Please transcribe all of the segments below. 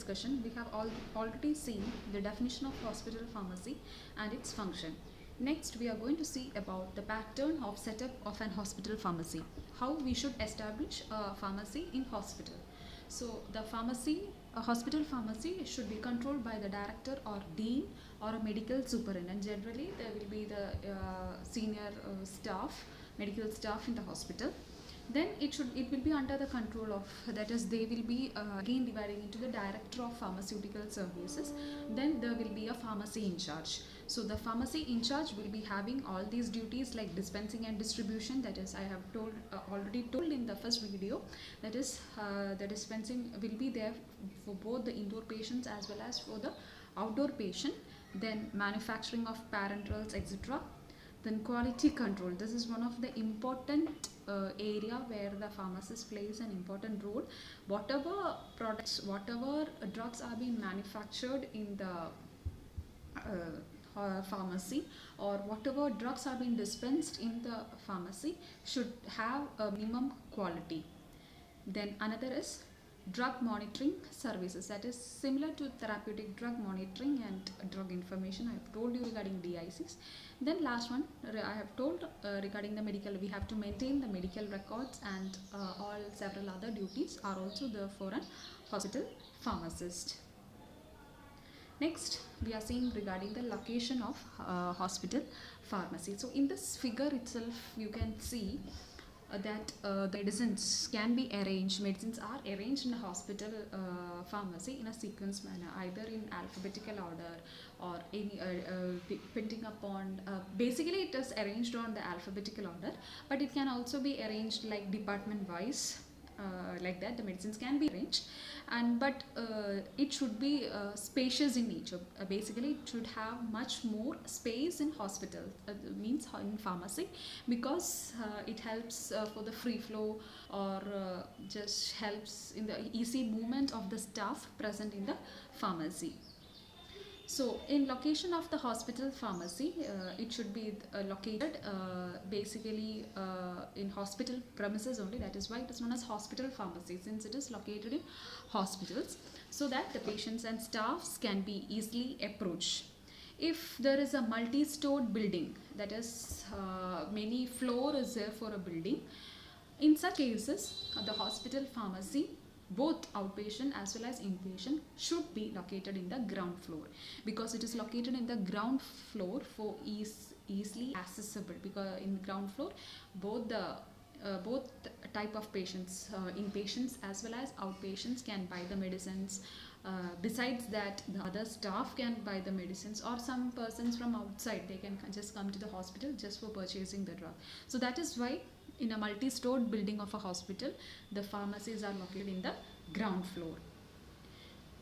discussion, we have already seen the definition of hospital pharmacy and its function. Next, we are going to see about the pattern of setup of an hospital pharmacy, how we should establish a pharmacy in hospital. So, a hospital pharmacy should be controlled by the director or dean or a medical superintendent. Generally, there will be the senior staff, medical staff in the hospital. Then it will be under the control of, that is, they will be again dividing into the director of pharmaceutical services. Then there will be a pharmacy in charge. So the pharmacy in charge will be having all these duties like dispensing and distribution, that is, I have already told in the first video, that is, the dispensing will be there for both the indoor patients as well as for the outdoor patient. Then manufacturing of parenterals, etc. Then quality control, this is one of the important area where the pharmacist plays an important role. Whatever products, whatever drugs are being manufactured in the pharmacy, or whatever drugs are being dispensed in the pharmacy, should have a minimum quality. Then another is drug monitoring services, that is similar to therapeutic drug monitoring and drug information. I have told you regarding DICs. Then last one, I have told regarding the medical, we have to maintain the medical records, and all several other duties are also there for an hospital pharmacist. Next, we are seeing regarding the location of hospital pharmacy. So in this figure itself, you can see that the medicines can be arranged, medicines are arranged in a hospital pharmacy in a sequence manner, either in alphabetical order or any depending upon, basically it is arranged on the alphabetical order, but it can also be arranged like department wise. Like that the medicines can be arranged, and but it should be spacious in nature. Basically it should have much more space in hospital, means in pharmacy, because it helps for the free flow, or just helps in the easy movement of the staff present in the pharmacy. So in location of the hospital pharmacy, it should be located basically in hospital premises only. That is why it is known as hospital pharmacy, since it is located in hospitals, so that the patients and staffs can be easily approached. If there is a multi-stored building, that is many floor is there for a building, in such cases the hospital pharmacy, both outpatient as well as inpatient, should be located in the ground floor, because it is located in the ground floor for easily accessible, because in ground floor both type of patients, inpatients as well as outpatients, can buy the medicines. Besides that, the other staff can buy the medicines, or some persons from outside, they can just come to the hospital just for purchasing the drug. So that is why in a multi-stored building of a hospital, the pharmacies are located in the ground floor.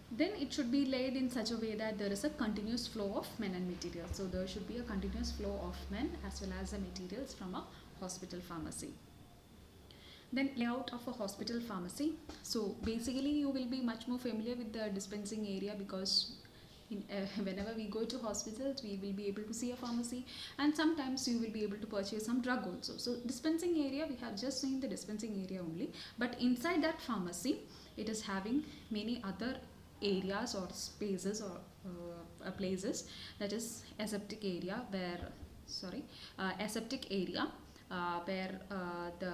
Then it should be laid in such a way that there is a continuous flow of men and materials. So there should be a continuous flow of men as well as the materials from a hospital pharmacy. Then layout of a hospital pharmacy. So basically you will be much more familiar with the dispensing area, because whenever we go to hospitals, we will be able to see a pharmacy, and sometimes you will be able to purchase some drug also. So dispensing area, we have just seen the dispensing area only, but inside that pharmacy, it is having many other areas or spaces or places, that is aseptic area where the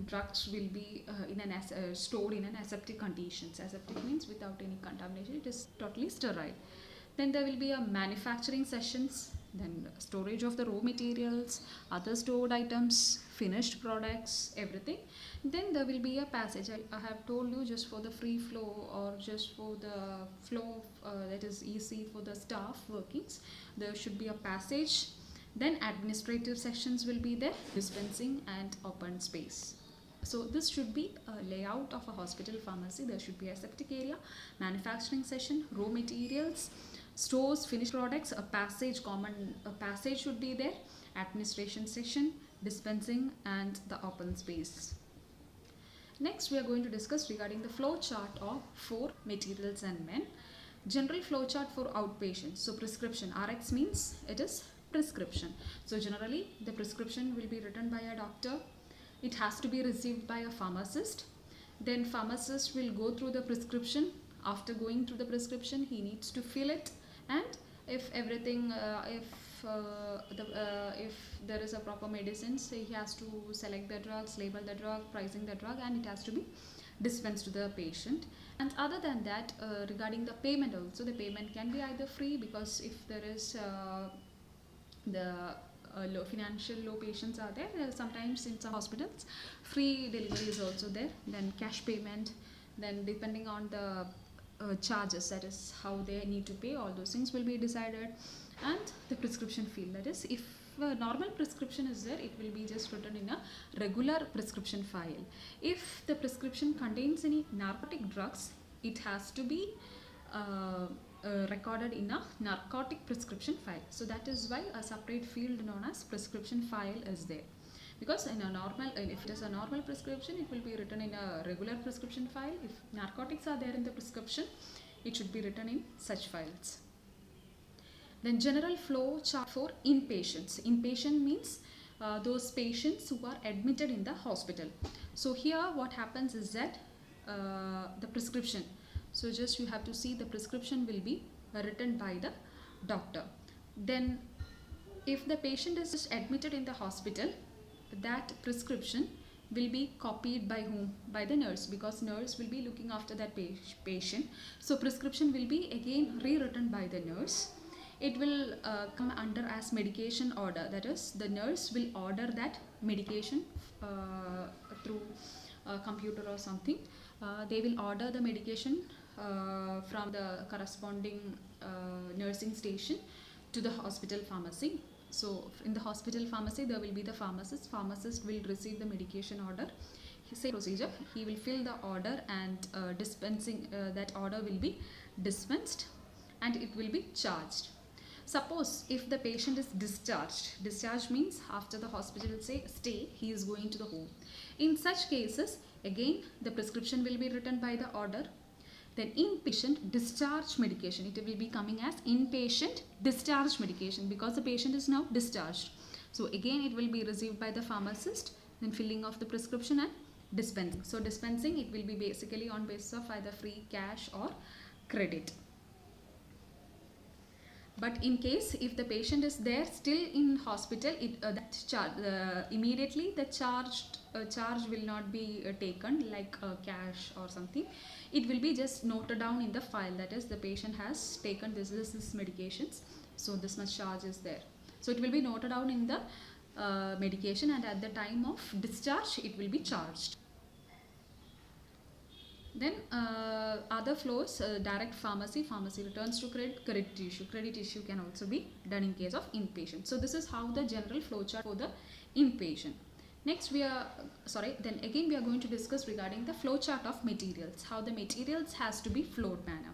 drugs will be stored in an aseptic conditions. Aseptic means without any contamination, it is totally sterile. Then there will be a manufacturing sessions, then storage of the raw materials, other stored items, finished products, everything. Then there will be a passage. I have told you, just for the free flow, or just for the flow that is easy for the staff workings, there should be a passage. Then administrative sections will be there, dispensing and open space. So this should be a layout of a hospital pharmacy. There should be a aseptic area, manufacturing session, raw materials, stores, finished products, a passage should be there, administration section, dispensing and the open space. Next, we are going to discuss regarding the flow chart for materials and men. General flow chart for outpatients. So prescription, RX means it is prescription. So generally the prescription will be written by a doctor. It has to be received by a pharmacist. Then pharmacist will go through the prescription After going through the prescription, he needs to fill it, and if everything if there is a proper medicines, he has to select the drugs, label the drug, pricing the drug, and it has to be dispensed to the patient. And other than that, regarding the payment also, the payment can be either free, because if there is the financial low patients are there, sometimes in some hospitals free delivery is also there, then cash payment, then depending on the charges, that is how they need to pay, all those things will be decided. And the prescription fee, that is, if a normal prescription is there, it will be just written in a regular prescription file. If the prescription contains any narcotic drugs, it has to be recorded in a narcotic prescription file. So that is why a separate field known as prescription file is there, because in a normal, if it is a normal prescription, it will be written in a regular prescription file. If narcotics are there in the prescription, it should be written in such files. Then general flow chart for inpatients. Inpatient means those patients who are admitted in the hospital. So here what happens is that the prescription, so just you have to see the prescription will be written by the doctor. Then if the patient is just admitted in the hospital, that prescription will be copied by whom? By the nurse, because nurse will be looking after that patient. So prescription will be again rewritten by the nurse. It will come under as medication order, that is, the nurse will order that medication through a computer or something. They will order the medication from the corresponding nursing station to the hospital pharmacy. So in the hospital pharmacy, there will be the pharmacist. Pharmacist will receive the medication order. Same procedure, he will fill the order, and dispensing that order will be dispensed, and it will be charged. Suppose if the patient is discharged, discharge means after the hospital stay, he is going to the home. In such cases, again the prescription will be written by the order. Then inpatient discharge medication, it will be coming as inpatient discharge medication, because the patient is now discharged. So again it will be received by the pharmacist, then filling of the prescription and dispensing. So dispensing, it will be basically on basis of either free, cash or credit. But in case if the patient is there still in hospital, immediately the charge will not be taken like cash or something. It will be just noted down in the file, that is, the patient has taken this medications, so this much charge is there. So it will be noted down in the medication, and at the time of discharge it will be charged. Then other flows, direct pharmacy returns to credit issue. Credit issue can also be done in case of inpatient. So this is how the general flow chart for the inpatient. Next then again we are going to discuss regarding the flow chart of materials, how the materials has to be flowed manner.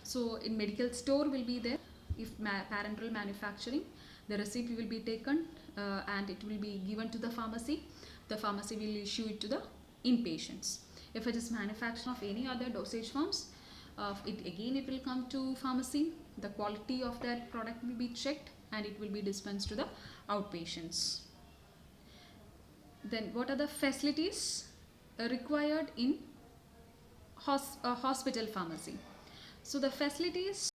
So in medical store will be there, if parenteral manufacturing, the recipe will be taken and it will be given to the pharmacy. The pharmacy will issue it to the inpatients. If it is manufacturing of any other dosage forms, it will come to pharmacy. The quality of that product will be checked, and it will be dispensed to the outpatients. Then what are the facilities required in hospital pharmacy? So the facilities